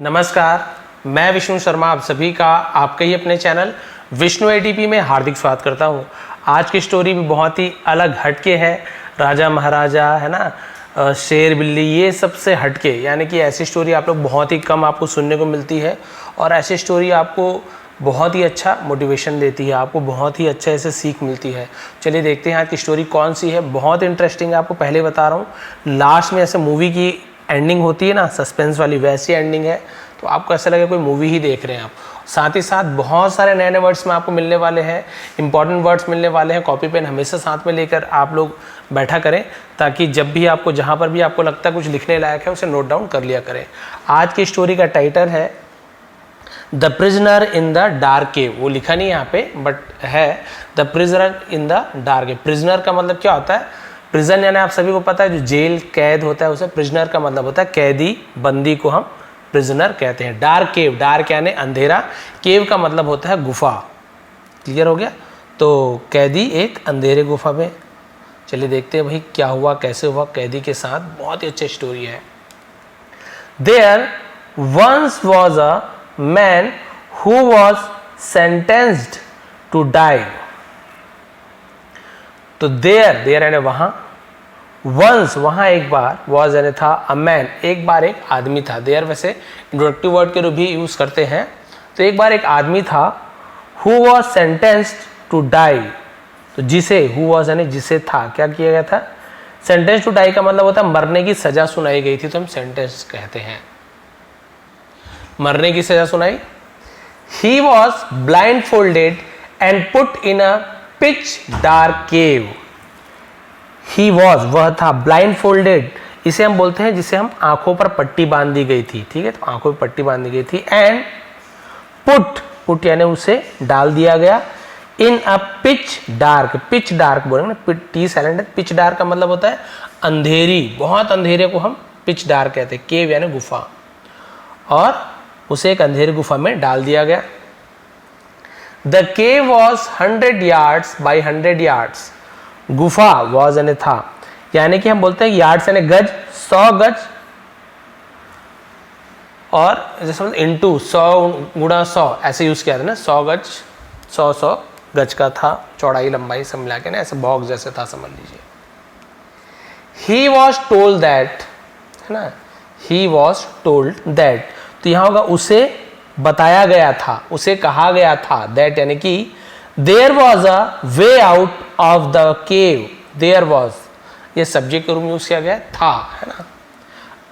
नमस्कार, मैं विष्णु शर्मा आप सभी का आपके ही अपने चैनल विष्णु एटीपी में हार्दिक स्वागत करता हूं। आज की स्टोरी भी बहुत ही अलग हटके है। राजा महाराजा है ना, शेर बिल्ली, ये सबसे हटके, यानी कि ऐसी स्टोरी आप लोग बहुत ही कम आपको सुनने को मिलती है और ऐसी स्टोरी आपको बहुत ही अच्छा मोटिवेशन देती है, आपको बहुत ही अच्छे से सीख मिलती है। चलिए देखते हैं आज की स्टोरी कौन सी है। बहुत इंटरेस्टिंग है, आपको पहले बता रहा हूँ। लास्ट में ऐसे मूवी की एंडिंग होती है ना, सस्पेंस वाली, वैसी एंडिंग है, तो आपको ऐसा लगे कोई मूवी ही देख रहे हैं आप। साथ ही साथ बहुत सारे नए नए वर्ड्स में आपको मिलने वाले हैं, इंपॉर्टेंट वर्ड्स मिलने वाले हैं। कॉपी पेन हमेशा साथ में लेकर आप लोग बैठा करें, ताकि जब भी आपको, जहाँ पर भी आपको लगता है कुछ लिखने लायक है, उसे नोट डाउन कर लिया करें। आज की स्टोरी का टाइटल है the prisoner in the dark cave. वो लिखा नहीं यहाँ पे, बट है the prisoner in the dark cave. Prisoner का मतलब क्या होता है? प्रिजन यानी आप सभी को पता है, जो जेल कैद होता है उसे प्रिजनर का मतलब होता है कैदी, बंदी को हम प्रिजनर कहते हैं। डार्क केव, डार्क यानी अंधेरा, केव का मतलब होता है गुफा। क्लियर हो गया? तो कैदी एक अंधेरे गुफा में। चलिए देखते हैं भाई क्या हुआ, कैसे हुआ कैदी के साथ। बहुत ही अच्छी स्टोरी है। There once was a man who was sentenced to die. तो देयर यानी वहां, वंस वहां एक बार, वॉज यानी था, अ मैन एक बार एक आदमी था। देयर वैसे इंट्रोडक्टिव वर्ड के रूप भी यूज करते हैं। तो एक बार एक आदमी था, who was sentenced to die. तो जिसे, हु वॉज यानी जिसे था, क्या किया गया था? सेंटेंस टू डाई का मतलब होता है मरने की सजा सुनाई गई थी, तो हम सेंटेंस कहते हैं। मरने की सजा सुनाई। He was blind folded and put in a pitch dark cave. He was वह था, ब्लाइंड फोल्डेड इसे हम बोलते हैं जिसे हम आंखों पर पट्टी बांध दी गई थी। ठीक है, तो आंखों पर पट्टी बांध दी गई थी। एंड पुट यानी उसे डाल दिया गया in a pitch dark. Pitch dark बोलेंगे ना, टी साइलेंट है। पिच डार्क का मतलब होता है अंधेरी, बहुत अंधेरे को हम पिच डार्क कहते हैं। केव यानी गुफा, और उसे एक अंधेरी गुफा में डाल दिया गया। The cave was 100 yards by 100 yards। गुफा वॉज यानी था, यानी कि हम बोलते हैं यार्ड्स यानी गज, 100 गज, और जैसे इंटू 100 गुणा 100 ऐसे यूज किया था ना। 100 गज, 100 गज का था, चौड़ाई लंबाई सब मिला के ना, ऐसे बॉक्स जैसे था, समझ लीजिए। ही वॉज टोल्ड दैट, है ना, ही वॉज टोल्ड दैट, तो यहां होगा उसे बताया गया था, उसे कहा गया था। दैट यानी कि there was a way out of the cave. There was, ये सब्जेक्ट के रूप में यूज किया गया था, है ना।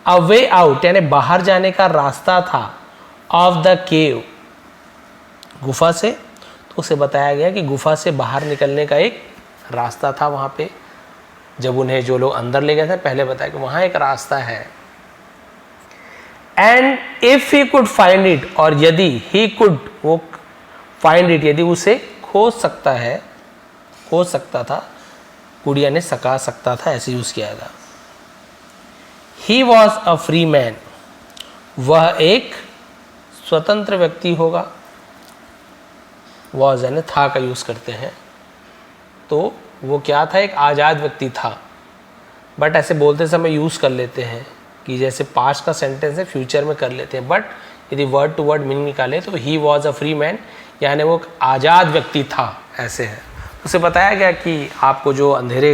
अ वे आउट यानी बाहर जाने का रास्ता था, ऑफ द केव गुफा से, तो उसे बताया गया कि गुफा से बाहर निकलने का एक रास्ता था वहां पे। जब उन्हें जो लोग अंदर ले गए थे, पहले बताया कि वहां एक रास्ता है। And if he could find it, और यदि ही कुड, वो फाइंड इट यदि उसे खोज सकता है, खोज सकता था, कुड़िया ने सका सकता था, ऐसे यूज किया था। He was a free man, वह एक स्वतंत्र व्यक्ति होगा। वॉज यानी था का यूज करते हैं, तो वो क्या था? एक आजाद व्यक्ति था। बट ऐसे बोलते समय यूज कर लेते हैं कि जैसे पास्ट का सेंटेंस है, फ्यूचर में कर लेते हैं। बट यदि वर्ड टू वर्ड मीनिंग निकाले तो he was a free man, यानी वो आज़ाद व्यक्ति था, ऐसे है। उसे बताया गया कि आपको जो अंधेरे,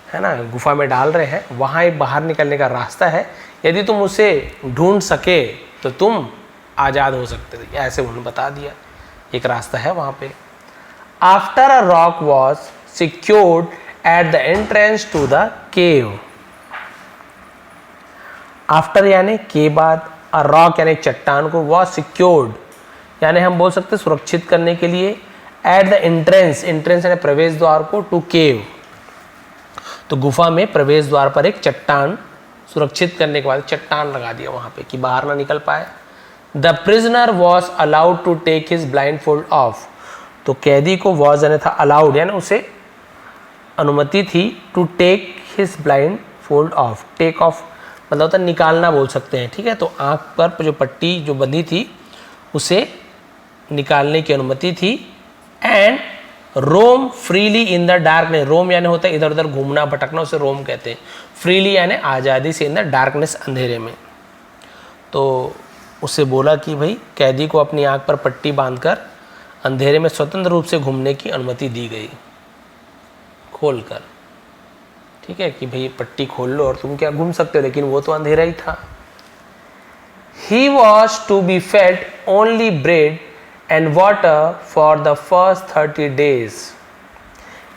है ना, गुफा में डाल रहे हैं, वहाँ एक बाहर निकलने का रास्ता है। यदि तुम उसे ढूंढ सके तो तुम आज़ाद हो सकते थे, ऐसे उन्होंने बता दिया। एक रास्ता है वहाँ पे। After a rock was secured at the entrance to the cave. After यानी के बाद, अ रॉक यानी चट्टान को, वॉज सिक्योर्ड यानी हम बोल सकते सुरक्षित करने के लिए। एट द एंट्रेंस, एंट्रेंस यानी प्रवेश द्वार को, टू केव, तो गुफा में प्रवेश द्वार पर एक चट्टान, सुरक्षित करने के बाद चट्टान लगा दिया वहां पे कि बाहर ना निकल पाए। The prisoner was allowed to take his blindfold off, तो कैदी को वॉज यानी था अलाउड, यानी उसे अनुमति थी, to take his blindfold off. Take off मतलब होता है निकालना बोल सकते हैं। ठीक है, तो आंख पर जो पट्टी जो बंधी थी उसे निकालने की अनुमति थी। And roam freely in the dark, ने रोम यानी होता है इधर उधर घूमना भटकना, उसे रोम कहते हैं। फ्रीली यानी आज़ादी से, इन द डार्कनेस अंधेरे में। तो उसे बोला कि भाई कैदी को अपनी आंख पर पट्टी बांधकर अंधेरे में स्वतंत्र रूप से घूमने की अनुमति दी गई, खोलकर। ठीक है कि भाई पट्टी खोल लो और तुम क्या घूम सकते हो, लेकिन वो तो अंधेरा ही था। He was to be fed only bread and water for the first 30 days.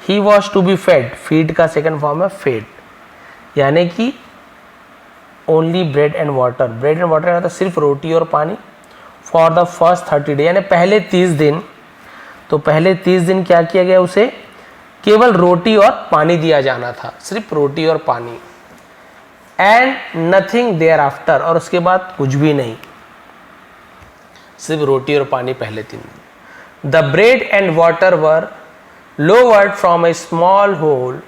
He was to be fed, feed का सेकंड फॉर्म है fed, यानी कि only bread and water, bread and water तो सिर्फ रोटी और पानी, for the first 30 days यानी पहले 30 दिन। तो पहले 30 दिन क्या किया गया, उसे केवल रोटी और पानी दिया जाना था, सिर्फ रोटी और पानी। एंड नथिंग देयर आफ्टर, और उसके बाद कुछ भी नहीं, सिर्फ रोटी और पानी पहले 3 दिन। The bread and water were lowered from a small hole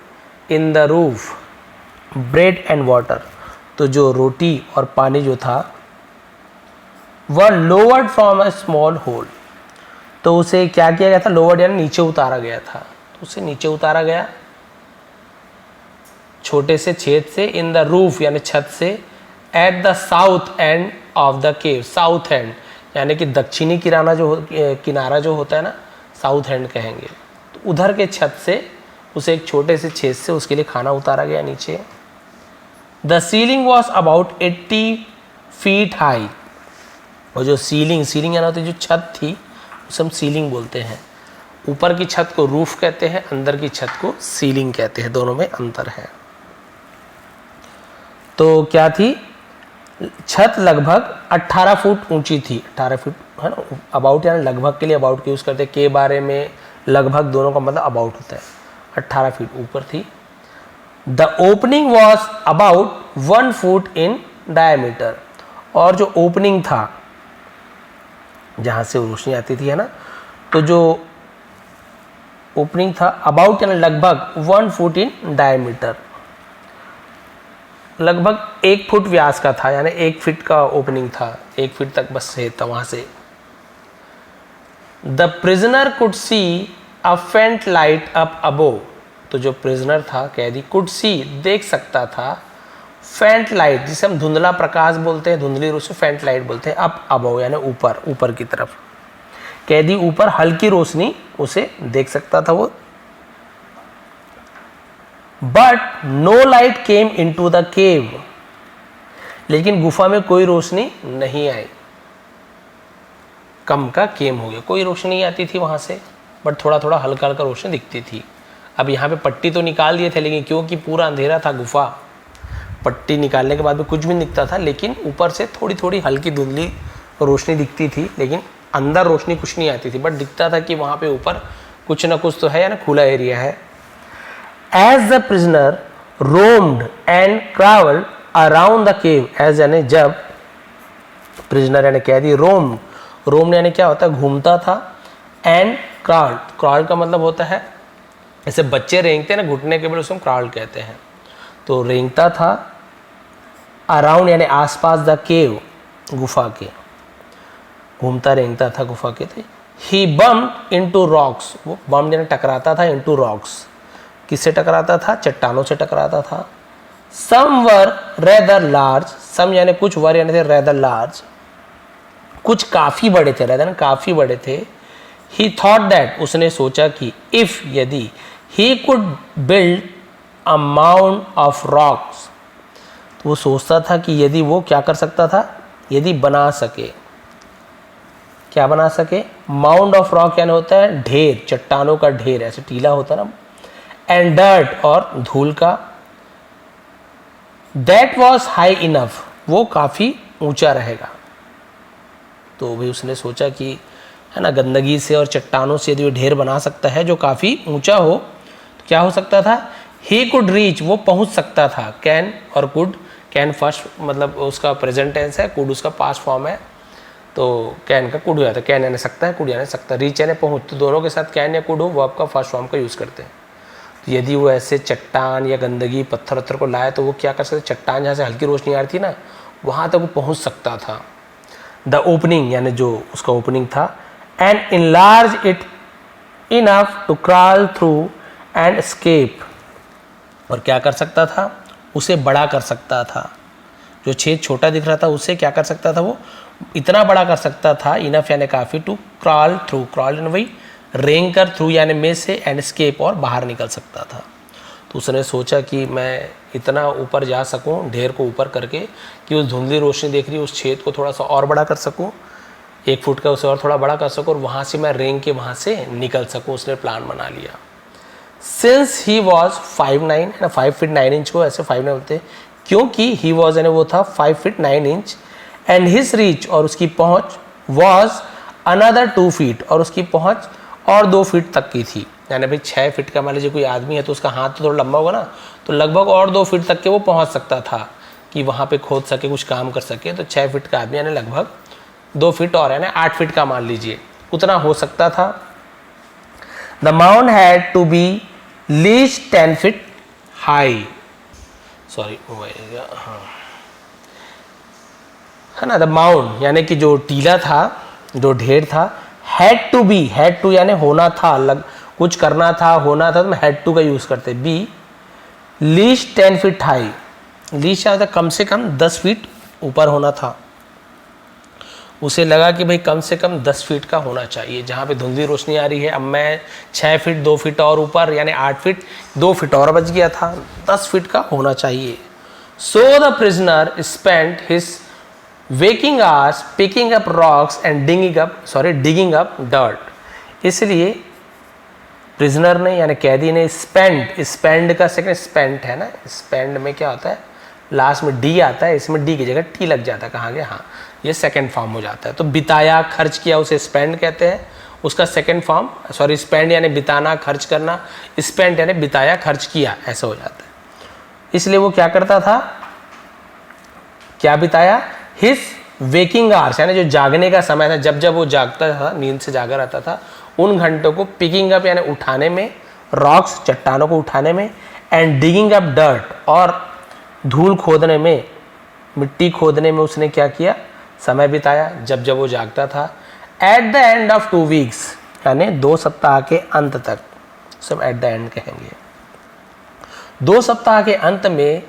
in the roof. Bread and water, तो जो रोटी और पानी जो था वह lowered from a small hole, तो उसे क्या किया गया था, लोवर्ड यानी नीचे उतारा गया था, तो उसे नीचे उतारा गया छोटे से छेद से, इन द रूफ यानी छत से, at the south end of the cave. South and यानी कि दक्षिणी किनारा जो होता है ना, साउथ एंड कहेंगे, तो उधर के छत से उसे एक छोटे से छेद से उसके लिए खाना उतारा गया नीचे। The ceiling was about 80 feet high, और जो सीलिंग यानी होती जो छत थी उसे हम सीलिंग बोलते हैं। ऊपर की छत को रूफ कहते हैं, अंदर की छत को सीलिंग कहते हैं, दोनों में अंतर है। तो क्या थी, छत लगभग 18 फुट ऊंची थी, 18 फुट है ना, अबाउट यानी लगभग के लिए अबाउट यूज़ करते हैं, के बारे में लगभग दोनों का मतलब अबाउट होता है, 18 फीट ऊपर थी। The opening was about 1 foot in diameter, और जो ओपनिंग था जहाँ से रोशनी आती थी है ना, तो जो ओपनिंग था अबाउट यानी लगभग 1 फुट इन डायमीटर, लगभग 1 फुट व्यास का था, यानी 1 फीट का ओपनिंग था, 1 फीट तक बस से था वहां से। द प्रिजनर कुड सी अ फेंट लाइट अप अबोव, तो जो प्रिजनर था कैदी, कुड सी देख सकता था, फेंट लाइट जिसे हम धुंधला प्रकाश बोलते हैं, धुंधली रोशनी फेंट लाइट बोलते हैं, अप अबोव यानी ऊपर, ऊपर की तरफ। कैदी ऊपर हल्की रोशनी उसे देख सकता था वो। But no light came into the cave, लेकिन गुफा में कोई रोशनी नहीं आई, कम का केम हो गया, कोई रोशनी नहीं आती थी वहां से, बट थोड़ा थोड़ा हल्का हल्का रोशनी दिखती थी। अब यहाँ पे पट्टी तो निकाल दिए थे, लेकिन क्योंकि पूरा अंधेरा था गुफा, पट्टी निकालने के बाद भी कुछ भी नहीं दिखता था, लेकिन ऊपर से थोड़ी थोड़ी हल्की धुंधली रोशनी दिखती थी, लेकिन अंदर रोशनी कुछ नहीं आती थी, बट दिखता था कि वहाँ पे ऊपर कुछ ना कुछ तो है, यानी खुला एरिया है। As the prisoner roamed and travelled around the cave, as यानी जब, प्रिजनर यानी कैदी, रोम यानी क्या होता है, घूमता था, एंड क्राउड का मतलब होता है ऐसे बच्चे रेंगते हैं ना घुटने के बल, उसको हम क्राउड कहते हैं, तो रेंगता था, अराउंड यानी आसपास, द केव गुफा के, घूमता रेंगता था गुफा के। थे ही बम्ड इनटू रॉक्स, वो बम्ड यानी टकराता था, इनटू रॉक्स किससे टकराता था, चट्टानों से टकराता था। सम वर रेदर लार्ज, सम यानी कुछ, वर यानी थे रेदर लार्ज, कुछ काफी बड़े थे, रेदर काफी बड़े थे। ही थॉट दैट, उसने सोचा कि, इफ यदि, he could build a mound of rocks, तो वो सोचता था कि यदि वो क्या कर सकता था, यदि बना सके, क्या बना सके, माउंड ऑफ रॉक यानी होता है ढेर, चट्टानों का ढेर, ऐसे टीला होता है ना, एंड डर्ट और धूल का, दैट वॉज हाई इनफ, वो काफी ऊंचा रहेगा। तो भाई उसने सोचा कि है ना, गंदगी से और चट्टानों से यदि वो ढेर बना सकता है जो काफी ऊंचा हो, तो क्या हो सकता था, ही कुड रीच, वो पहुंच सकता था। कैन और कुड, कैन फर्स्ट मतलब उसका प्रेजेंट टेंस है, कुड उसका पास्ट फॉर्म है, तो कैन का कुड हो जाता है, कैन यानी सकता है, कुड यानी सकता, रीच यानी पहुंच, तो दोनों के साथ कैन या कुड हो, वो आपका फर्स्ट फॉर्म का यूज करते हैं। तो यदि वो ऐसे चट्टान या गंदगी पत्थर वत्थर को लाए, तो वो क्या कर सकते, चट्टान जहाँ से हल्की रोशनी आ रही थी ना, वहाँ तक वो पहुँच सकता था। द ओपनिंग यानी जो उसका ओपनिंग था, and enlarge it enough to crawl through and escape, और क्या कर सकता था, उसे बड़ा कर सकता था, जो छेद छोटा दिख रहा था उसे क्या कर सकता था, वो इतना बड़ा कर सकता था, इनफ यानी काफ़ी, टू क्रॉल थ्रू, क्रॉल यानी वही रेंग कर, थ्रू यानी में से, एंड एस्केप और बाहर निकल सकता था। तो उसने सोचा कि मैं इतना ऊपर जा सकूं, ढेर को ऊपर करके, कि उस धुंधली रोशनी देख रही है उस छेद को थोड़ा सा और बड़ा कर सकूं, 1 फुट का उसे और थोड़ा बड़ा कर सकूं, और वहाँ से मैं रेंग के वहाँ से निकल सकूं। उसने प्लान बना लिया। सिंस ही वॉज 5'9", है ना, 5 फीट 9 इंच को ऐसे 5'9" बोलते हैं, क्योंकि ही वॉज यानी वो था 5 feet 9 inch, and his reach और उसकी पहुँच वॉज अनदर 2 फीट और उसकी पहुँच और 2 फीट तक की थी। यानी भाई 6 फीट का मान लीजिए कोई आदमी है तो उसका हाथ तो थोड़ा लंबा होगा ना, तो लगभग और 2 फीट तक के वो पहुंच सकता था कि वहाँ पे खोद सके, कुछ काम कर सके। तो 6 फीट का आदमी यानी लगभग 2 फीट और यानी 8 फीट का मान लीजिए, उतना हो सकता था। The mound had to be least 10 feet high, sorry हाँ, है ना। द माउंट यानी कि जो टीला था, जो ढेर था, had to be, had to यानी होना था, कुछ करना था, होना था, तो हम हैड टू का यूज करते। Be least 10 feet high, least क्या होता है, कम से कम 10 फीट ऊपर होना था। उसे लगा कि भाई कम से कम 10 फीट का होना चाहिए। जहाँ पे धुंधली रोशनी आ रही है, अब मैं 6 फीट 2 फीट और ऊपर यानी 8 फीट 2 फीट और बच गया था, 10 फीट का होना चाहिए। So the prisoner spent his waking hours picking up rocks and digging up dirt। इसलिए प्रिजनर ने यानी कैदी ने स्पेंड का सेकंड स्पेंट है ना, स्पेंड में क्या होता है, लास्ट में डी आता है, इसमें डी की जगह टी लग जाता है, कहाँ गया, हाँ, ये सेकंड फॉर्म हो जाता है। तो बिताया, खर्च किया, उसे स्पेंड कहते हैं। उसका सेकंड फॉर्म, सॉरी, स्पेंड यानी बिताना, खर्च करना, स्पेंड यानी बिताया, खर्च किया, ऐसा हो जाता है। इसलिए वो क्या करता था, क्या बिताया, हिज वेकिंग आवर्स यानी जो जागने का समय था, जब जब वो जागता था, नींद से जागा रहता था, उन घंटों को पिकिंग अप यानी उठाने में, रॉक्स चट्टानों को उठाने में, एंड डिगिंग अप डर्ट और धूल खोदने में, मिट्टी खोदने में उसने क्या किया, समय बिताया, जब जब वो जागता था। At the end of 2 weeks यानी 2 सप्ताह के अंत तक, सब एट द एंड कहेंगे, 2 सप्ताह के अंत में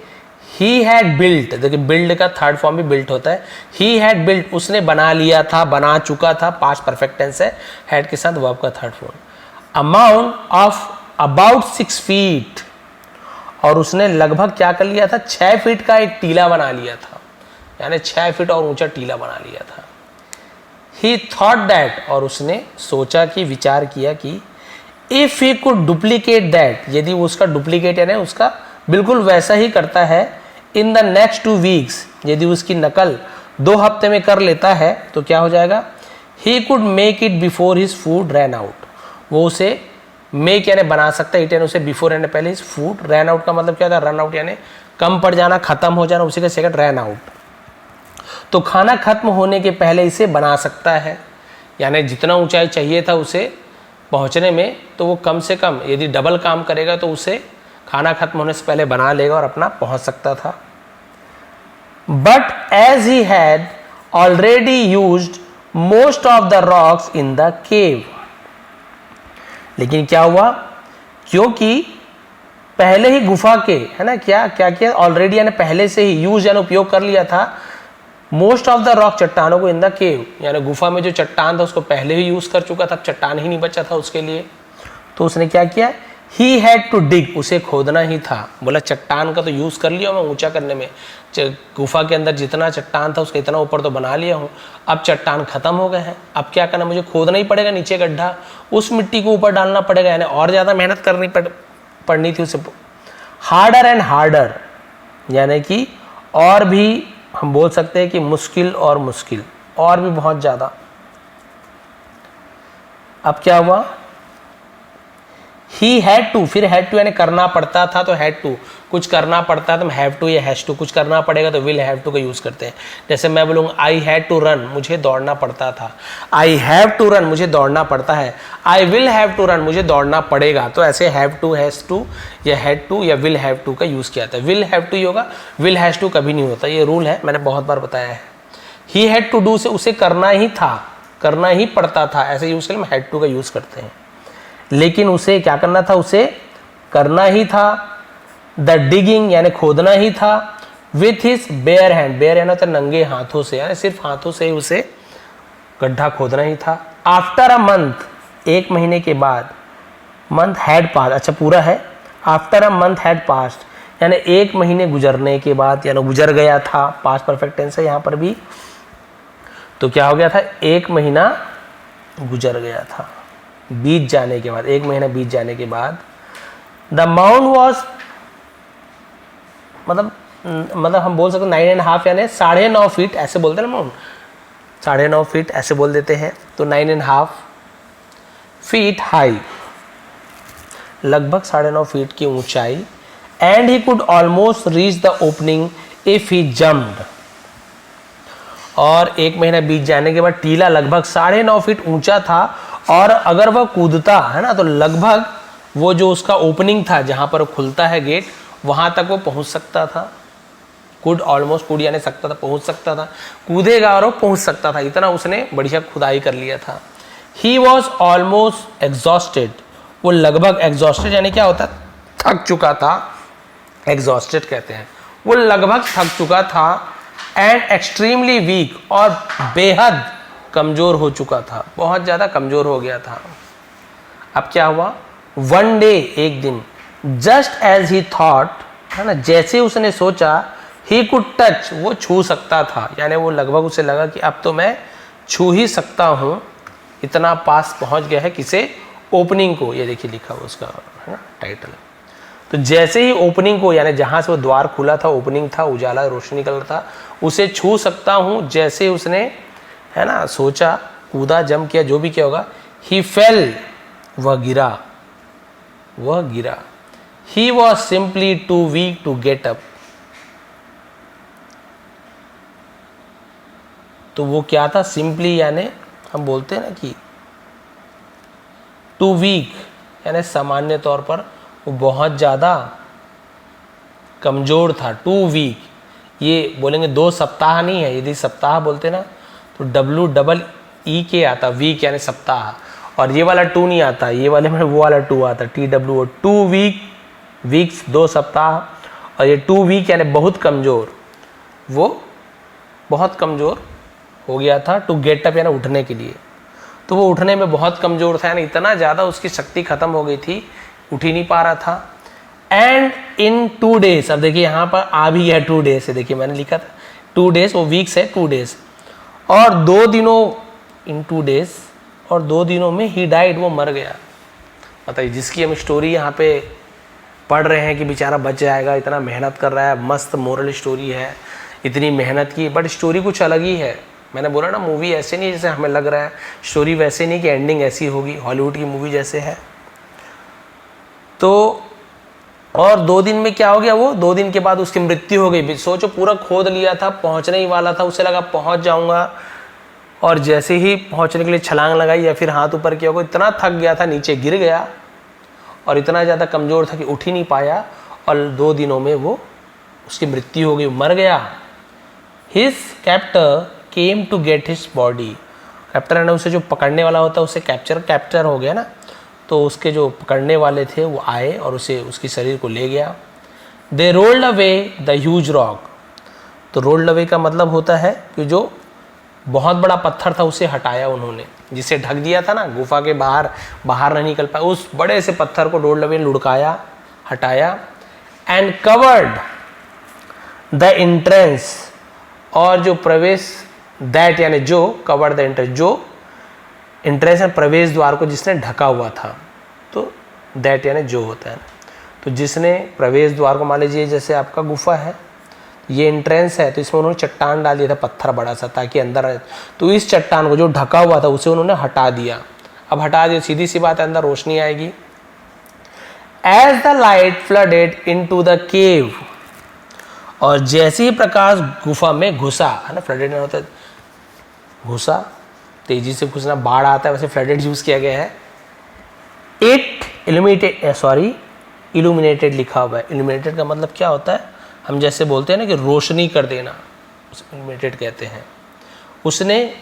ही हैड बिल्ट, देखिए बिल्ड का थर्ड फॉर्म भी बिल्ट होता है, ही हैड बिल्ट उसने बना लिया था, बना चुका था, पास्ट परफेक्ट टेंस है, हैड के साथ वर्ब का third form, amount of about 6 feet और उसने लगभग क्या कर लिया था, 6 फीट का एक टीला बना लिया था, यानी 6 फीट और ऊंचा टीला बना लिया था। ही थॉट दैट और उसने सोचा कि, विचार किया कि, if he could duplicate that, यदि वो उसका डुप्लीकेट यानी उसका बिल्कुल वैसा ही करता है, इन द नेक्स्ट 2 वीक्स यदि उसकी नकल 2 हफ्ते में कर लेता है तो क्या हो जाएगा, he could make it before his food ran out, वो उसे मेक यानी बना सकता है, इट यानी उसे बिफोर यानी पहले, हिज फूड, रैन आउट का मतलब क्या होता है, रन आउट यानी कम पड़ जाना, खत्म हो जाना, उसी का सेकंड रैन आउट, तो खाना खत्म होने के पहले इसे बना सकता है, यानी जितना ऊंचाई चाहिए था उसे पहुंचने में, तो वो कम से कम यदि डबल काम करेगा तो उसे खाना खत्म होने से पहले बना लेगा और अपना पहुंच सकता था। But as he had already used most of the rocks in the cave, लेकिन क्या हुआ, क्योंकि पहले ही गुफा के, है ना, क्या क्या किया, ऑलरेडी यानी पहले से ही, यूज यानी उपयोग कर लिया था, मोस्ट ऑफ द रॉक चट्टानों को, इन द केव यानी गुफा में जो चट्टान था उसको पहले ही यूज कर चुका था, चट्टान ही नहीं बचा था उसके लिए, तो उसने क्या किया, ही हैड टू डिग, उसे खोदना ही था, बोला चट्टान का तो यूज कर लिया मैं ऊंचा करने में, गुफा के अंदर जितना चट्टान था उसका इतना ऊपर तो बना लिया हूं, अब चट्टान खत्म हो गए हैं, अब क्या करना, मुझे खोदना ही पड़ेगा नीचे गड्ढा, उस मिट्टी को ऊपर डालना पड़ेगा, यानी और ज्यादा मेहनत करनी पड़नी थी उसे, हार्डर एंड हार्डर यानी कि और भी हम बोल सकते हैं कि मुश्किल और मुश्किल, और भी बहुत ज्यादा। अब क्या हुआ, ही हैड टू, फिर हैड टू यानी करना पड़ता था, तो हैड टू कुछ करना पड़ता है तो हैव टू या हैज टू, कुछ करना पड़ेगा तो विल हैव टू का यूज करते हैं। जैसे मैं बोलूँगा आई हैड टू रन, मुझे दौड़ना पड़ता था, आई हैव टू रन, मुझे दौड़ना पड़ता है, I will have to run, मुझे दौड़ना पड़ेगा, तो ऐसे हैव टू, हैज टू या हैड टू या विल हैव टू का यूज किया जाता है। विल हैव टू ही होगा, विल हैज टू कभी नहीं होता, ये रूल है, मैंने बहुत बार बताया है। ही हैड टू डू से उसे करना ही था, करना ही पड़ता था, ऐसे यूज के लिए हम हैड टू का यूज करते हैं, लेकिन उसे क्या करना था, उसे करना ही था, द डिगिंग यानी खोदना ही था, with his bare hand, bare hand होता है नंगे हाथों से, यानी सिर्फ हाथों से ही उसे गड्ढा खोदना ही था। आफ्टर अ मंथ, एक महीने के बाद, मंथ हैड पास, अच्छा पूरा है, after a month had passed, यानी एक महीने गुजरने के बाद, यानी गुजर गया था, पास्ट परफेक्ट टेंस है यहाँ पर भी, तो क्या हो गया था, एक महीना गुजर गया था, बीत जाने के बाद, एक महीना बीत जाने के बाद। द माउंट वॉज, मतलब हम बोल सकते 9.5 यानी 9.5 फीट, ऐसे बोलते हैं ना माउंट, 9.5 फीट ऐसे बोल देते हैं, तो 9.5 फीट हाई, लगभग 9.5 फीट की ऊंचाई। And he could almost reach the opening if he jumped, और एक महीना बीत जाने के बाद टीला लगभग 9.5 फीट ऊंचा था, और अगर वह कूदता है ना तो लगभग वो जो उसका ओपनिंग था जहां पर खुलता है गेट, वहां तक वो पहुंच सकता था। कुड ऑलमोस्ट, कुड यानी सकता था, पहुंच सकता था, कूदेगा और वो पहुंच सकता था, इतना उसने बढ़िया खुदाई कर लिया था। ही वॉज ऑलमोस्ट एग्जॉस्टेड, वो लगभग एग्जॉस्टेड यानी क्या होता है, थक चुका था, एग्जॉस्टेड कहते हैं, वो लगभग थक चुका था। एंड एक्सट्रीमली वीक, और बेहद कमजोर हो चुका था, बहुत ज्यादा कमजोर हो गया था। अब क्या हुआ, वन डे, एक दिन, जस्ट एज ही थॉट, है ना, जैसे उसने सोचा, ही कुड टच, वो छू सकता था, यानी वो लगभग उसे लगा कि अब तो मैं छू ही सकता हूं, इतना पास पहुंच गया है किसे, ओपनिंग को। ये देखिए लिखा हुआ उसका, है ना, टाइटल। तो जैसे ही ओपनिंग को, यानी जहां से वो द्वार खुला था, ओपनिंग था, उजाला रोशनी कलर था, उसे छू सकता हूं, जैसे उसने, है ना, सोचा, कूदा, जंप किया, जो भी किया होगा, ही फेल, वह गिरा, वह गिरा। He was simply too weak to get up, तो वो क्या था, सिंपली यानी हम बोलते हैं ना कि टू वीक, यानी सामान्य तौर पर वो बहुत ज़्यादा कमज़ोर था, टू वीक। ये बोलेंगे 2 सप्ताह नहीं है, यदि सप्ताह बोलते ना तो WEE आता, वीक यानी सप्ताह, और ये वाला 2 नहीं आता, ये वाले में वो वाला 2 आता, TWO, 2 वीक, वीक्स 2 सप्ताह, और ये 2 वीक यानी बहुत कमज़ोर, वो बहुत कमज़ोर हो गया था, टू गेट अप यानी उठने के लिए, तो वो उठने में बहुत कमज़ोर था, यानी इतना ज़्यादा उसकी शक्ति खत्म हो गई थी, उठ ही नहीं पा रहा था। एंड इन 2 डेज, अब देखिए यहाँ पर आ भी गया 2 डेज से, देखिए मैंने लिखा था 2 डेज, वो वीक्स है 2 डेज, और 2 दिनों, इन 2 डेज, और 2 दिनों में ही डाइड, वो मर गया। बताइए, जिसकी हम स्टोरी यहाँ पे पढ़ रहे हैं कि बेचारा बच जाएगा, इतना मेहनत कर रहा है, मस्त मोरल स्टोरी है, इतनी मेहनत की, बट स्टोरी कुछ अलग ही है। मैंने बोला ना, मूवी ऐसे नहीं जैसे हमें लग रहा है, स्टोरी वैसे नहीं कि एंडिंग ऐसी होगी, हॉलीवुड की मूवी जैसे है। तो और 2 दिन में क्या हो गया, वो 2 दिन के बाद उसकी मृत्यु हो गई। सोचो, पूरा खोद लिया था, पहुंचने ही वाला था, उसे लगा पहुंच जाऊंगा, और जैसे ही पहुंचने के लिए छलांग लगाई या फिर हाथ ऊपर किया, वो इतना थक गया था, नीचे गिर गया, और इतना ज़्यादा कमज़ोर था कि उठ ही नहीं पाया, और 2 दिनों में वो, उसकी मृत्यु हो गई, मर गया। His captor came to get his body, captor ने उसे जो पकड़ने वाला होता है उसे कैप्चर हो गया ना, तो उसके जो पकड़ने वाले थे वो आए और उसे, उसकी शरीर को ले गया। दे rolled away the huge rock, तो रोल्ड अवे का मतलब होता है कि जो बहुत बड़ा पत्थर था उसे हटाया उन्होंने, जिसे ढक दिया था ना, गुफा के बाहर नहीं निकल पाया, उस बड़े से पत्थर को रोल्ड अवे लुढ़काया, हटाया। एंड कवर्ड द एंट्रेंस, और जो प्रवेश, दैट यानी जो, कवर द एंट्रेंस, जो एंट्रेंस है प्रवेश द्वार को जिसने ढका हुआ था, तो दैट यानी जो होता है, तो जिसने प्रवेश द्वार को, मान लीजिए जैसे आपका गुफा है, ये एंट्रेंस है, तो इसमें उन्होंने चट्टान डाल दिया था, पत्थर बड़ा सा, ताकि अंदर आए, तो इस चट्टान को जो ढका हुआ था उसे उन्होंने हटा दिया। अब हटा दिया, सीधी सी बात है, अंदर रोशनी आएगी। As the light flooded into the cave, और जैसे ही प्रकाश गुफा में घुसा, है ना, फ्लडेड होता है घुसा, तेजी से घुसना, बाढ़ आता है, वैसे फ्लडेड यूज किया गया है। इट इल्यूमिनेटेड लिखा हुआ है। इल्यूमिनेटेड का मतलब क्या होता है, हम जैसे बोलते हैं ना कि रोशनी कर देना, इल्यूमिनेटेड कहते हैं। उसने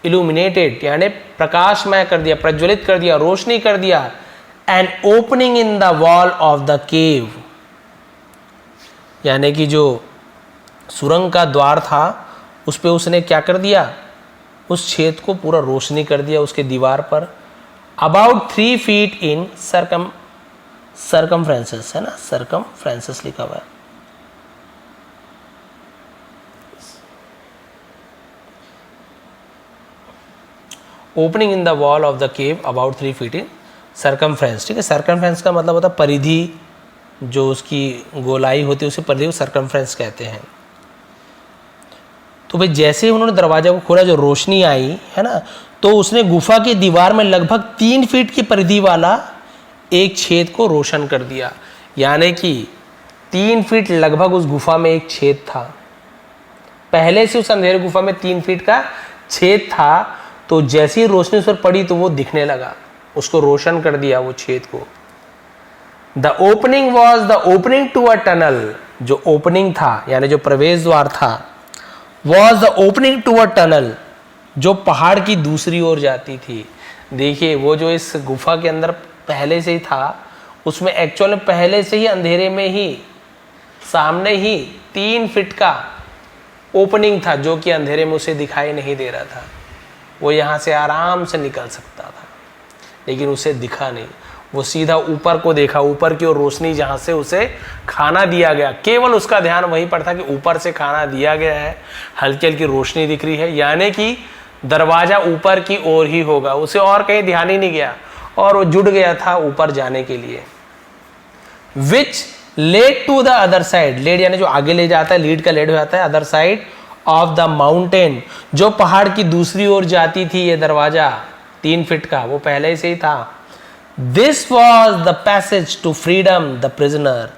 इल्यूमिनेटेड यानी प्रकाशमय कर दिया, प्रज्वलित कर दिया, रोशनी कर दिया। An opening in the wall of the केव, यानी कि जो सुरंग का द्वार था, उस पे उसने क्या कर दिया, उस छेद को पूरा रोशनी कर दिया उसके दीवार पर। अबाउट 3 फीट इन सरकमफ्रेंसेस, है ना, सरकमफ्रेंसेस लिखा हुआ है। Opening in the wall of the cave about 3 feet in circumference. ठीक है, सरकमफ्रेंस का मतलब होता है परिधि, जो उसकी गोलाई होती है उसे परिधि को सरकमफ्रेंस कहते हैं। तो भाई जैसे ही उन्होंने दरवाजा को खोला, जो रोशनी आई, है ना, तो उसने गुफा की दीवार में लगभग 3 फीट की परिधि वाला एक छेद को रोशन कर दिया। यानी कि 3 फीट लगभग उस गुफा में एक छेद था। पहले से उस अंधेरे गुफा में 3 फीट का छेद था, तो जैसी ही रोशनी उस पर पड़ी तो वो दिखने लगा, उसको रोशन कर दिया वो छेद को। The opening was the opening to a tunnel. जो ओपनिंग था यानी जो प्रवेश द्वार था, was the opening to a tunnel, जो पहाड़ की दूसरी ओर जाती थी। देखिए वो जो इस गुफा के अंदर पहले से ही था, उसमें एक्चुअल में पहले से ही अंधेरे में ही सामने ही 3 फीट का ओपनिंग था, जो कि अंधेरे में उसे दिखाई नहीं दे रहा था। वो यहाँ से आराम से निकल सकता था, लेकिन उसे दिखा नहीं। वो सीधा ऊपर को देखा, ऊपर की ओर रोशनी जहाँ से उसे खाना दिया गया, केवल उसका ध्यान वहीं पर था कि ऊपर से खाना दिया गया है, हल्की हल्की रोशनी दिख रही है, यानी कि दरवाजा ऊपर की ओर ही होगा। उसे और कहीं ध्यान ही नहीं गया और वो जुड़ गया था ऊपर जाने के लिए। Which led to the other side. Led यानी जो आगे ले जाता है, लीड का लेड हो जाता है, other side of the mountain, जो पहाड़ की दूसरी ओर जाती थी। ये दरवाजा 3 फीट का वो पहले से ही था। This was the passage to freedom the prisoner.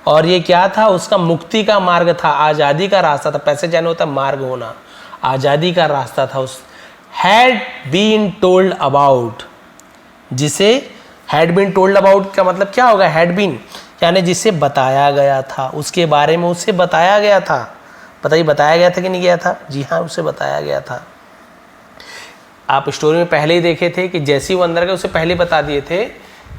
और ये क्या था, उसका मुक्ति का मार्ग था, आजादी का रास्ता था। पैसेज यानी होता मार्ग होना, आजादी का रास्ता था। उस हैड बीन टोल्ड अबाउट, जिसे हैड बीन टोल्ड अबाउट का मतलब क्या होगा, हैड बीन यानी जिसे बताया गया था, उसके बारे में उसे बताया गया था। बताइए बताया गया था कि नहीं गया था? जी हाँ, उसे बताया गया था। आप स्टोरी में पहले ही देखे थे कि जैसे ही वो अंदर गए उसे पहले बता दिए थे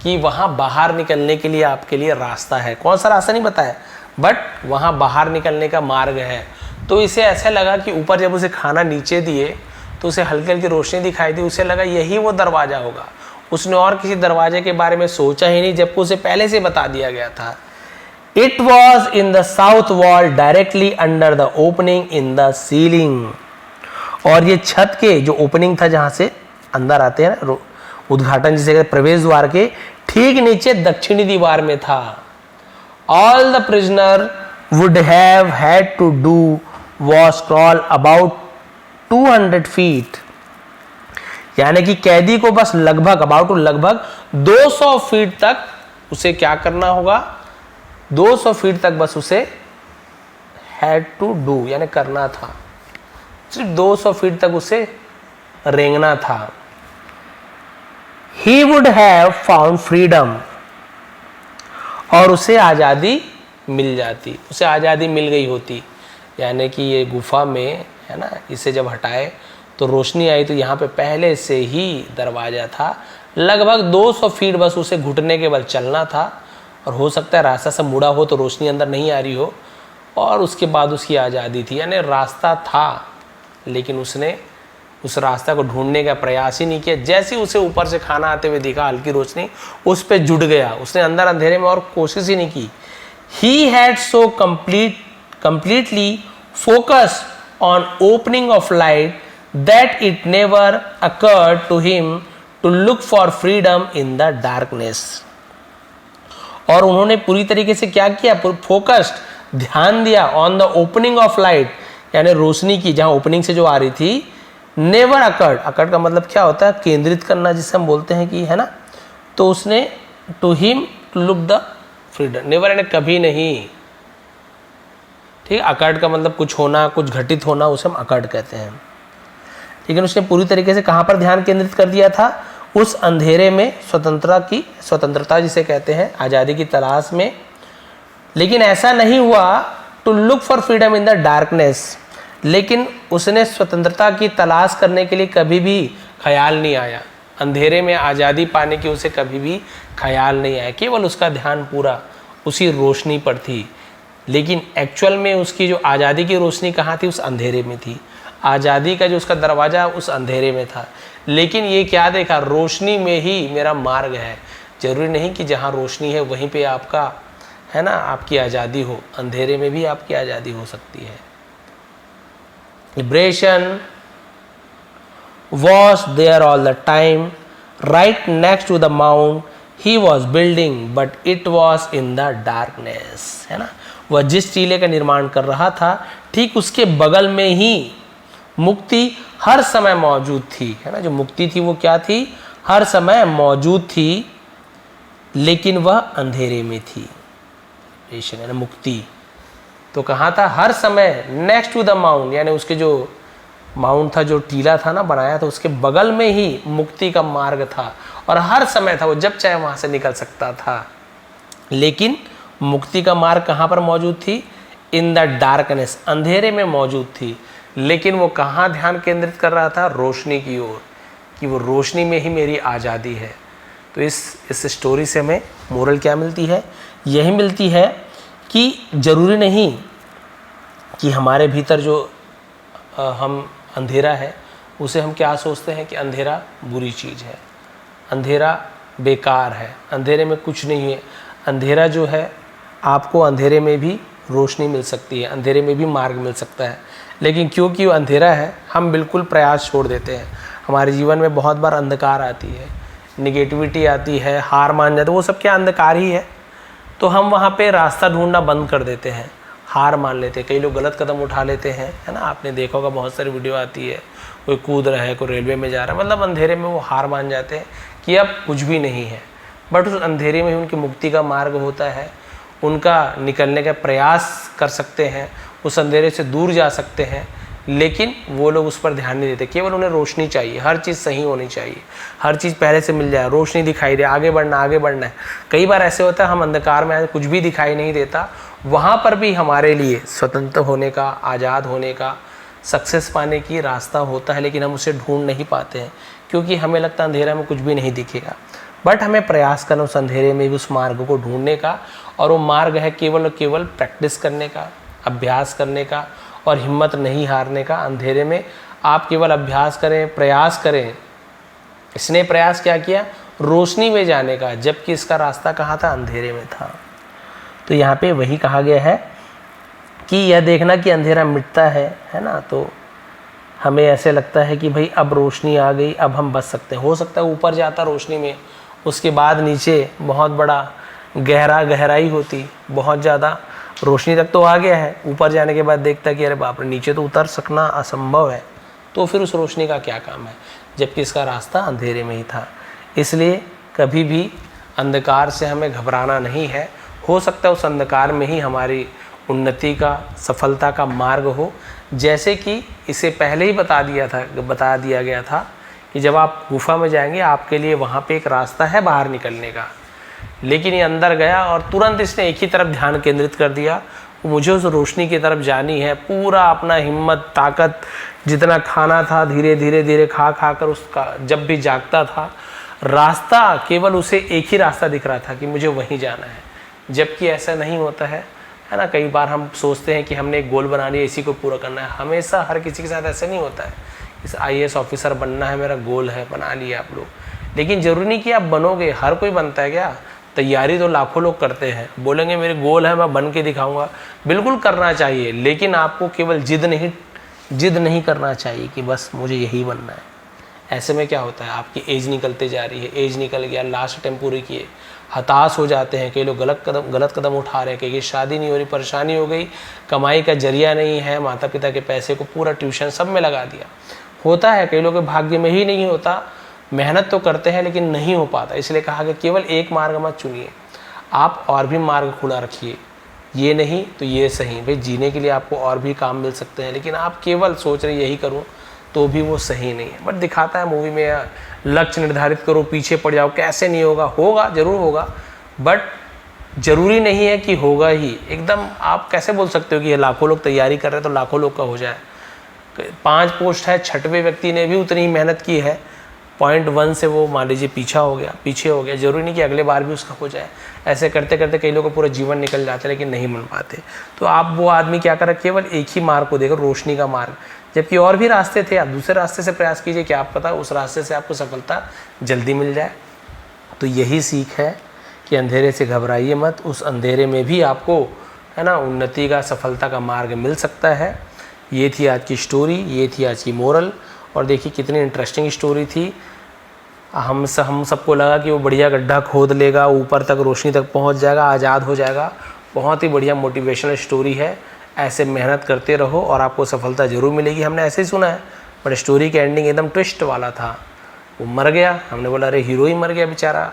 कि वहाँ बाहर निकलने के लिए आपके लिए रास्ता है। कौन सा रास्ता नहीं बताया, बट वहाँ बाहर निकलने का मार्ग है। तो इसे ऐसा लगा कि ऊपर जब उसे खाना नीचे दिए तो उसे हल्की हल्की रोशनी दिखाई दी, उसे लगा यही वो दरवाज़ा होगा। उसने और किसी दरवाजे के बारे में सोचा ही नहीं, जबकि उसे पहले से बता दिया गया था। It was in the south wall directly under the opening in the ceiling. और ये छत के जो ओपनिंग था, जहाँ से अंदर आते हैं ना, उद्घाटन जिसे प्रवेश द्वार के ठीक नीचे दक्षिणी दीवार में था। All the prisoner would have had to do was crawl about 200 feet. यानी कि कैदी को बस लगभग 200 फीट तक उसे क्या करना होगा, 200 फीट तक बस उसे हैड टू डू यानी करना था, सिर्फ 200 फीट तक उसे रेंगना था। He would have found freedom, और उसे आज़ादी मिल जाती, उसे आज़ादी मिल गई होती। यानी कि ये गुफा में है ना, इसे जब हटाए तो रोशनी आई, तो यहाँ पे पहले से ही दरवाज़ा था। लगभग 200 फीट बस उसे घुटने के बल चलना था, और हो सकता है रास्ता से मुड़ा हो तो रोशनी अंदर नहीं आ रही हो, और उसके बाद उसकी आज़ादी थी। यानी रास्ता था, लेकिन उसने उस रास्ता को ढूंढने का प्रयास ही नहीं किया। जैसे ही उसे ऊपर से खाना आते हुए दिखा, हल्की रोशनी उस पर जुट गया, उसने अंदर अंधेरे में और कोशिश ही नहीं की। He had so completely focused on opening of light that it never occurred to him to look for freedom in the darkness। और उन्होंने पूरी तरीके से क्या किया, फोकस्ड, ध्यान दिया, on the opening of light यानी रोशनी की, जहां ओपनिंग से जो आ रही थी। नेवर अकर्ड, अकर्ड का मतलब क्या होता है, केंद्रित करना, जिसे हम बोलते हैं कि, है ना। तो उसने to him to look the freedom, never यानी कभी नहीं, ठीक। अकर्ड का मतलब कुछ होना, कुछ घटित होना, उसे हम अकर्ड कहते हैं। लेकिन उसने पूरी तरीके से कहाँ पर ध्यान केंद्रित कर दिया था, उस अंधेरे में, स्वतंत्रता जिसे कहते हैं, आज़ादी की तलाश में। लेकिन ऐसा नहीं हुआ to look for freedom in the darkness, लेकिन उसने स्वतंत्रता की तलाश करने के लिए कभी भी ख्याल नहीं आया, अंधेरे में आज़ादी पाने की उसे कभी भी ख्याल नहीं आया। केवल उसका ध्यान पूरा उसी रोशनी पर थी। लेकिन एक्चुअल में उसकी जो आज़ादी की रोशनी कहाँ थी, उस अंधेरे में थी। आज़ादी का जो उसका दरवाज़ा उस अंधेरे में था। लेकिन ये क्या देखा, रोशनी में ही मेरा मार्ग है। ज़रूरी नहीं कि जहाँ रोशनी है वहीं पे आपका, है ना, आपकी आज़ादी हो, अंधेरे में भी आपकी आज़ादी हो सकती है। Liberation was there all the time, right next to the mount he was building, but it was in the darkness, है ना। वह जिस टीले का निर्माण कर रहा था ठीक उसके बगल में ही मुक्ति हर समय मौजूद थी, है ना। जो मुक्ति थी वो क्या थी, हर समय मौजूद थी, लेकिन वह अंधेरे में थी। है ना, मुक्ति तो कहाँ था, हर समय नेक्स्ट टू द माउंट, यानी उसके जो माउंट था, जो टीला था ना बनाया था, उसके बगल में ही मुक्ति का मार्ग था और हर समय था, वो जब चाहे वहाँ से निकल सकता था। लेकिन मुक्ति का मार्ग कहाँ पर मौजूद थी, इन द डार्कनेस, अंधेरे में मौजूद थी। लेकिन वो कहाँ ध्यान केंद्रित कर रहा था, रोशनी की ओर, कि वो रोशनी में ही मेरी आज़ादी है। तो इस स्टोरी से हमें मोरल क्या मिलती है, यही मिलती है कि ज़रूरी नहीं कि हमारे भीतर जो हम अंधेरा है उसे हम क्या सोचते हैं कि अंधेरा बुरी चीज़ है, अंधेरा बेकार है, अंधेरे में कुछ नहीं है। अंधेरा जो है, आपको अंधेरे में भी रोशनी मिल सकती है, अंधेरे में भी मार्ग मिल सकता है। लेकिन क्योंकि वो अंधेरा है, हम बिल्कुल प्रयास छोड़ देते हैं। हमारे जीवन में बहुत बार अंधकार आती है, निगेटिविटी आती है, हार मान जाते, वो सब क्या अंधकार ही है। तो हम वहाँ पे रास्ता ढूंढना बंद कर देते हैं, हार मान लेते हैं। कई लोग गलत कदम उठा लेते हैं, है ना। आपने देखा होगा, बहुत सारी वीडियो आती है, कोई कूद रहा है, कोई रेलवे में जा रहा है, मतलब अंधेरे में वो हार मान जाते हैं कि अब कुछ भी नहीं है। बट उस अंधेरे में ही उनकी मुक्ति का मार्ग होता है, उनका निकलने का प्रयास कर सकते हैं, उस अंधेरे से दूर जा सकते हैं। लेकिन वो लोग उस पर ध्यान नहीं देते, केवल उन्हें रोशनी चाहिए, हर चीज़ सही होनी चाहिए, हर चीज़ पहले से मिल जाए, रोशनी दिखाई दे, आगे बढ़ना है। कई बार ऐसे होता है, हम अंधकार में कुछ भी दिखाई नहीं देता, वहाँ पर भी हमारे लिए स्वतंत्र होने का, आज़ाद होने का, सक्सेस पाने की रास्ता होता है। लेकिन हम उसे ढूंढ नहीं पाते हैं, क्योंकि हमें लगता है अंधेरा में कुछ भी नहीं दिखेगा। बट हमें प्रयास करना उस अंधेरे में भी उस मार्ग को ढूंढने का, और वो मार्ग है केवल और केवल प्रैक्टिस करने का, अभ्यास करने का, और हिम्मत नहीं हारने का। अंधेरे में आप केवल अभ्यास करें, प्रयास करें। इसने प्रयास क्या किया, रोशनी में जाने का, जबकि इसका रास्ता कहाँ था, अंधेरे में था। तो यहाँ पे वही कहा गया है कि यह देखना कि अंधेरा मिटता है ना। तो हमें ऐसे लगता है कि भाई अब रोशनी आ गई, अब हम बच सकते हैं। हो सकता है ऊपर जाता रोशनी में, उसके बाद नीचे बहुत बड़ा गहराई होती, बहुत ज़्यादा रोशनी तक तो आ गया है, ऊपर जाने के बाद देखता कि अरे बाप रे, नीचे तो उतर सकना असंभव है। तो फिर उस रोशनी का क्या काम है, जबकि इसका रास्ता अंधेरे में ही था। इसलिए कभी भी अंधकार से हमें घबराना नहीं है। हो सकता है उस अंधकार में ही हमारी उन्नति का, सफलता का मार्ग हो। जैसे कि इसे पहले ही बता दिया गया था कि जब आप गुफा में जाएंगे, आपके लिए वहाँ पे एक रास्ता है बाहर निकलने का। लेकिन ये अंदर गया और तुरंत इसने एक ही तरफ ध्यान केंद्रित कर दिया, मुझे उस रोशनी की तरफ जानी है। पूरा अपना हिम्मत, ताकत, जितना खाना था, धीरे धीरे खा कर उसका जब भी जागता था, रास्ता केवल उसे एक ही रास्ता दिख रहा था कि मुझे वहीं जाना है। जबकि ऐसा नहीं होता है ना। कई बार हम सोचते हैं कि हमने एक गोल बना लिया, इसी को पूरा करना है। हमेशा हर किसी के साथ ऐसा नहीं होता है। इस IAS ऑफिसर बनना है, मेरा गोल है, बना लिया आप लोग। लेकिन ज़रूरी नहीं कि आप बनोगे, हर कोई बनता है क्या। तैयारी तो लाखों लोग करते हैं, बोलेंगे मेरे गोल है, मैं बन के दिखाऊंगा। बिल्कुल करना चाहिए, लेकिन आपको केवल जिद नहीं करना चाहिए कि बस मुझे यही बनना है। ऐसे में क्या होता है, आपकी एज निकलते जा रही है, एज निकल गया, लास्ट टाइम पूरी किए, हताश हो जाते हैं। कई लोग गलत कदम उठा रहे हैं, कई शादी नहीं हो रही, परेशानी हो गई, कमाई का जरिया नहीं है, माता पिता के पैसे को पूरा ट्यूशन सब में लगा दिया। होता है, कई लोगों के भाग्य में ही नहीं होता, मेहनत तो करते हैं लेकिन नहीं हो पाता। इसलिए कहा कि केवल एक मार्ग मत चुनिए, आप और भी मार्ग खुला रखिए। ये नहीं तो ये सही, भाई जीने के लिए आपको और भी काम मिल सकते हैं, लेकिन आप केवल सोच रहे यही करूं तो भी वो सही नहीं है। बट दिखाता है मूवी में, लक्ष्य निर्धारित करो, पीछे पड़ जाओ, कैसे नहीं होगा, होगा जरूर होगा, बट जरूरी नहीं है कि होगा ही एकदम। आप कैसे बोल सकते हो कि ये लाखों लोग तैयारी कर रहे हैं तो लाखों लोग का हो जाए। 5 पोस्ट है, 6वें व्यक्ति ने भी उतनी ही मेहनत की है, 0.1 से वो मान लीजिए पीछे हो गया, ज़रूरी नहीं कि अगले बार भी उसका हो जाए। ऐसे करते करते कई लोगों को पूरा जीवन निकल जाता है लेकिन नहीं बन पाते। तो आप वो आदमी क्या करें, केवल एक ही मार्ग को देखो, रोशनी का मार्ग, जबकि और भी रास्ते थे, आप दूसरे रास्ते से प्रयास कीजिए, क्या आप पता उस रास्ते से आपको सफलता जल्दी मिल जाए। तो यही सीख है कि अंधेरे से घबराइए मत, उस अंधेरे में भी आपको है ना उन्नति का, सफलता का मार्ग मिल सकता है। ये थी आज की स्टोरी, ये थी आज की मोरल। और देखिए कितनी इंटरेस्टिंग स्टोरी थी। हम सबको लगा कि वो बढ़िया गड्ढा खोद लेगा, ऊपर तक रोशनी तक पहुंच जाएगा, आज़ाद हो जाएगा। बहुत ही बढ़िया मोटिवेशनल स्टोरी है। ऐसे मेहनत करते रहो और आपको सफलता ज़रूर मिलेगी। हमने ऐसे ही सुना है, बट स्टोरी की एंडिंग एकदम ट्विस्ट वाला था। वो मर गया, हमने बोला अरे हीरो ही मर गया बेचारा,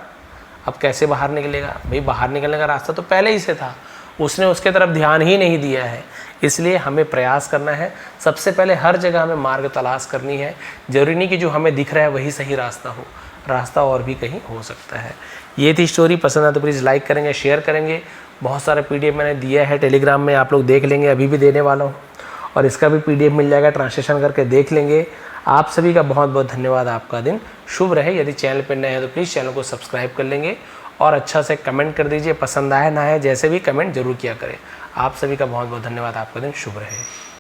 अब कैसे बाहर निकलेगा। भाई बाहर निकलने का रास्ता तो पहले ही से था, उसने उसके तरफ ध्यान ही नहीं दिया है। इसलिए हमें प्रयास करना है, सबसे पहले हर जगह हमें मार्ग तलाश करनी है। जरूरी नहीं कि जो हमें दिख रहा है वही सही रास्ता हो, रास्ता और भी कहीं हो सकता है। ये थी स्टोरी। पसंद आए तो प्लीज़ लाइक करेंगे, शेयर करेंगे। बहुत सारा PDF मैंने दिया है टेलीग्राम में, आप लोग देख लेंगे, अभी भी देने वाला हूँ। और इसका भी PDF मिल जाएगा, ट्रांसलेशन करके देख लेंगे। आप सभी का बहुत बहुत धन्यवाद। आपका दिन शुभ रहे। यदि चैनल पर नए हैं तो प्लीज़ चैनल को सब्सक्राइब कर लेंगे और अच्छा से कमेंट कर दीजिए। पसंद आए ना आए, जैसे भी कमेंट जरूर किया करें। आप सभी का बहुत बहुत धन्यवाद। आपका दिन शुभ रहे।